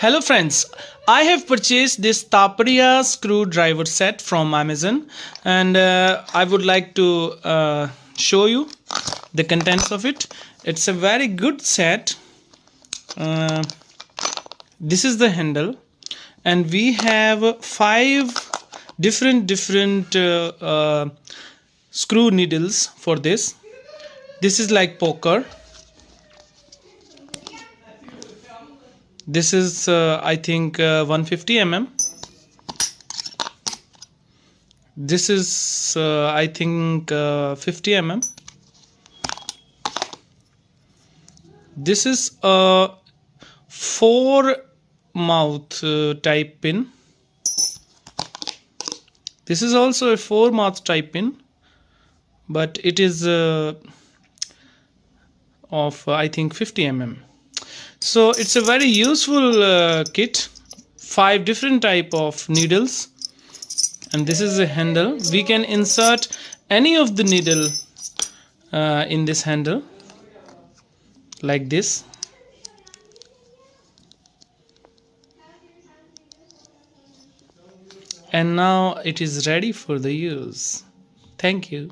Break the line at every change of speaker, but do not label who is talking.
Hello friends, I have purchased this Taporia screwdriver set from Amazon, and I would like to show you the contents of it. It's a very good set. This is the handle, and we have 5 different screw needles for this. This is like poker. This is I think 150 mm. This is I think 50 mm. This is a 4 mouth type pin. This is also a 4 mouth type pin, but it is of I think 50 mm. So it's a very useful kit. 5 different type of needles, and this is a handle. We can insert any of the needle in this handle like this. And now it is ready for the use. Thank you.